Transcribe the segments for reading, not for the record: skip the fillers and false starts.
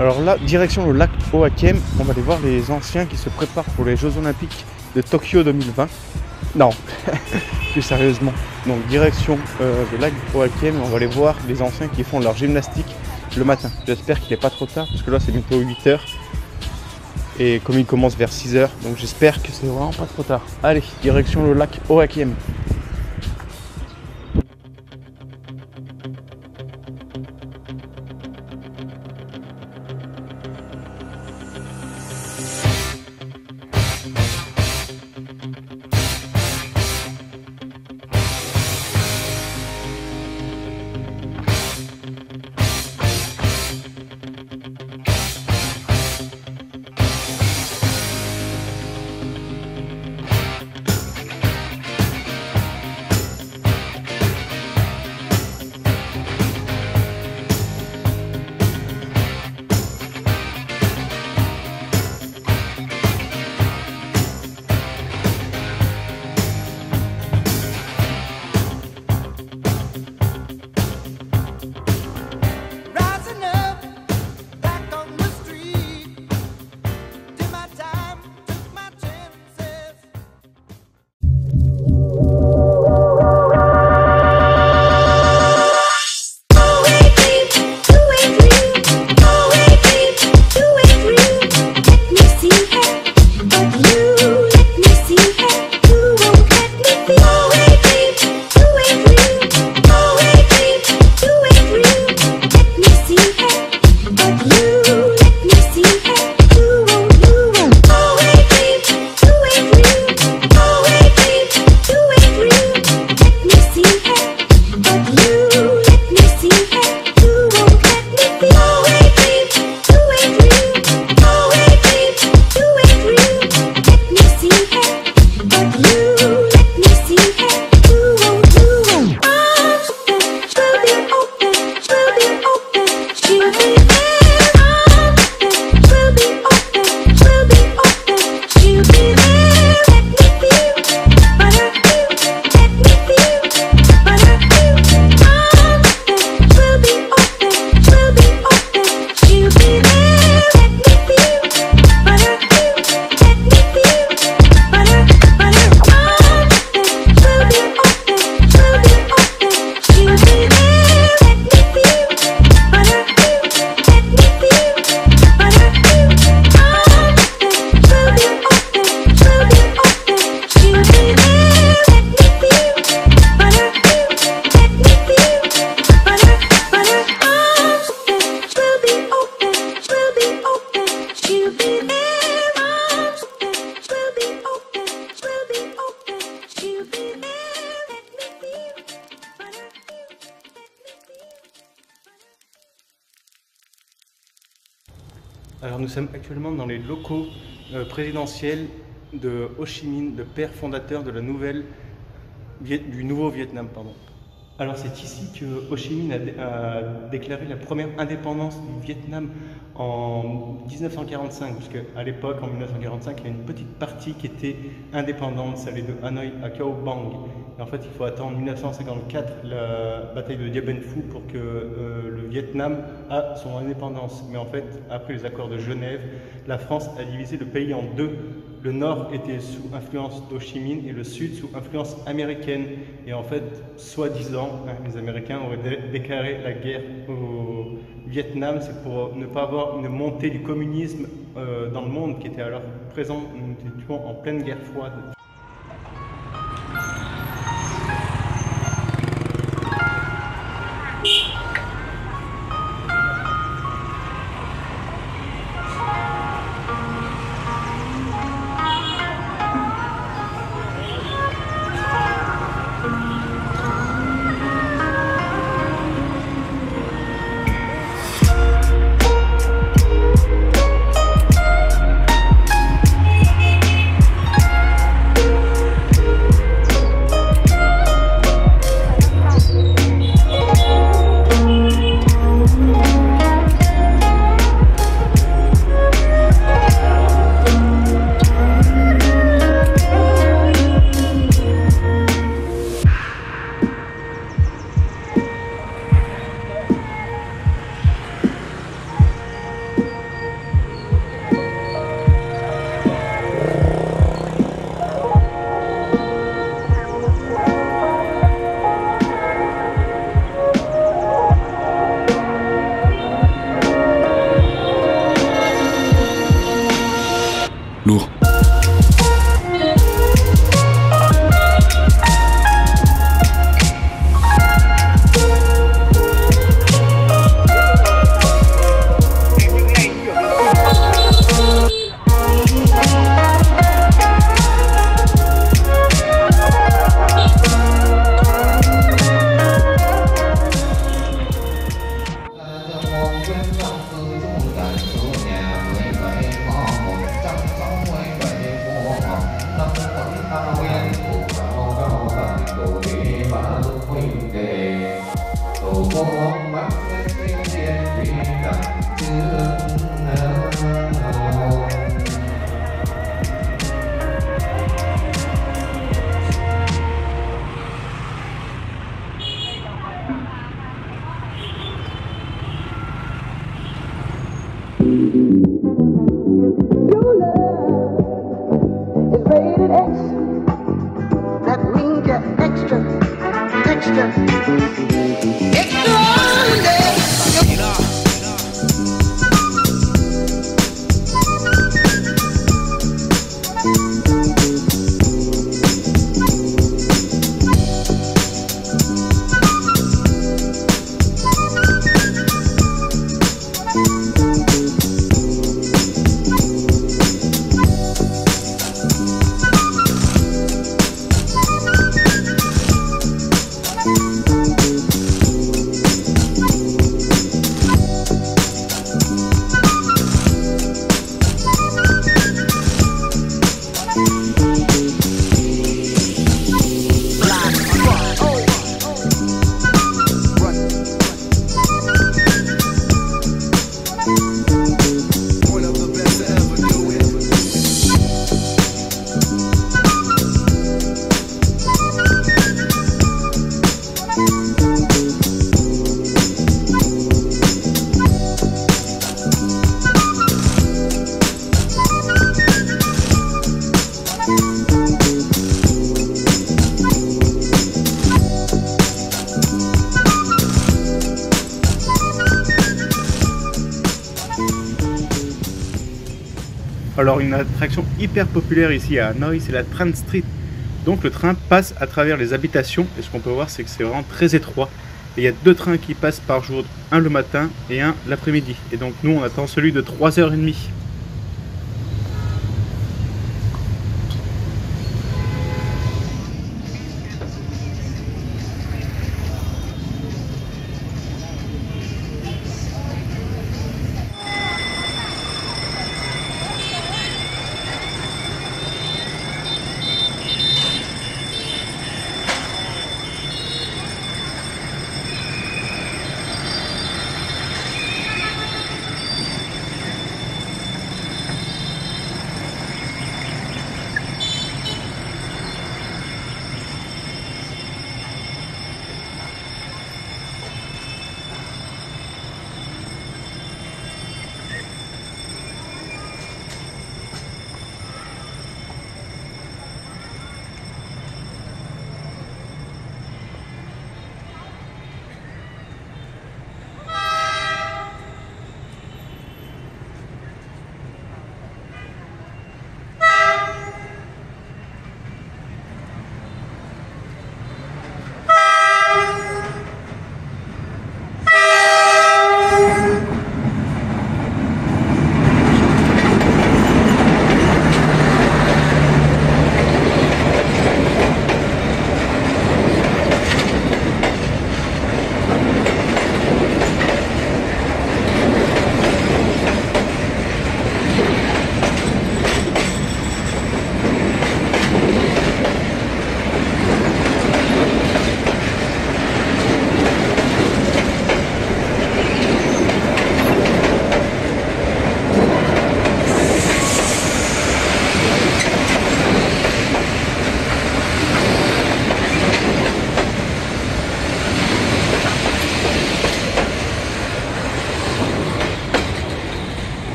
Alors là, direction le lac Ohakiem, on va aller voir les anciens qui se préparent pour les Jeux Olympiques de Tokyo 2020. Non, plus sérieusement. Donc direction le lac Ohakem, on va aller voir les anciens qui font leur gymnastique le matin. J'espère qu'il n'est pas trop tard, parce que là c'est bientôt 8 h. Et comme il commence vers 6 h, donc j'espère que c'est vraiment pas trop tard. Allez, direction le lac Ohakiem. Alors nous sommes actuellement dans les locaux présidentiels de Ho Chi Minh, le père fondateur de la du nouveau Vietnam. Pardon. Alors c'est ici que Ho Chi Minh a déclaré la première indépendance du Vietnam en 1945, puisque à l'époque, en 1945, il y a une petite partie qui était indépendante, ça allait de Hanoï à Cao Bang. Et en fait, il faut attendre 1954, la bataille de Dien Bien Phu, pour que le Vietnam a son indépendance. Mais en fait, après les accords de Genève, la France a divisé le pays en deux. Le nord était sous influence d'Ho Chi Minh et le sud sous influence américaine. Et en fait, soi-disant, les Américains auraient déclaré la guerre au Vietnam, c'est pour ne pas avoir une montée du communisme dans le monde qui était alors présent. Nous étions en pleine guerre froide. Lourd. Your love is rated X. That means you're extra, extraordinary. Alors une attraction hyper populaire ici à Hanoï, c'est la Tran Street. Donc le train passe à travers les habitations et ce qu'on peut voir c'est que c'est vraiment très étroit. Et il y a 2 trains qui passent par jour, un le matin et un l'après-midi. Et donc nous on attend celui de 3h30.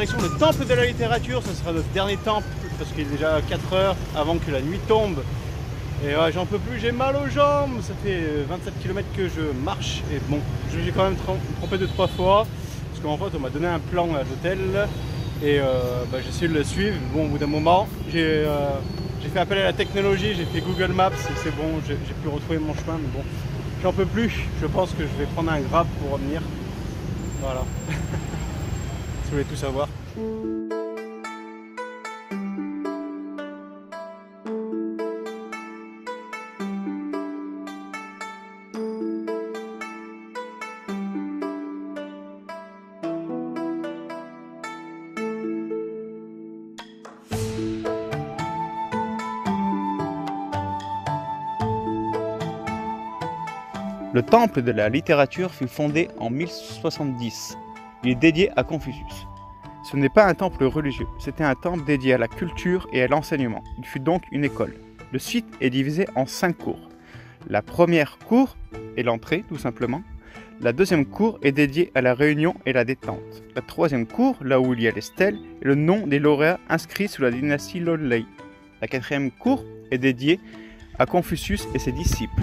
direction le temple de la littérature. Ce sera notre dernier temple parce qu'il est déjà 4 heures avant que la nuit tombe. Et ouais, j'en peux plus, j'ai mal aux jambes. Ça fait 27 km que je marche. Et bon, j'ai quand même trompé 2-3 fois. Parce qu'en fait, on m'a donné un plan à l'hôtel. Et j'ai essayé de le suivre. Bon, au bout d'un moment, j'ai fait appel à la technologie. J'ai fait Google Maps. C'est bon, j'ai pu retrouver mon chemin. Mais bon, j'en peux plus. Je pense que je vais prendre un Grab pour revenir. Voilà. Si vous voulez tout savoir. Le temple de la littérature fut fondé en 1070. Il est dédié à Confucius. Ce n'est pas un temple religieux, c'était un temple dédié à la culture et à l'enseignement. Il fut donc une école. Le site est divisé en 5 cours. La première cour est l'entrée, tout simplement. La deuxième cour est dédiée à la réunion et la détente. La troisième cour, là où il y a les stèles, est le nom des lauréats inscrits sous la dynastie Lonlei. La quatrième cour est dédiée à Confucius et ses disciples.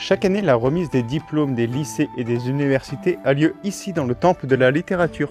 Chaque année, la remise des diplômes des lycées et des universités a lieu ici dans le temple de la littérature.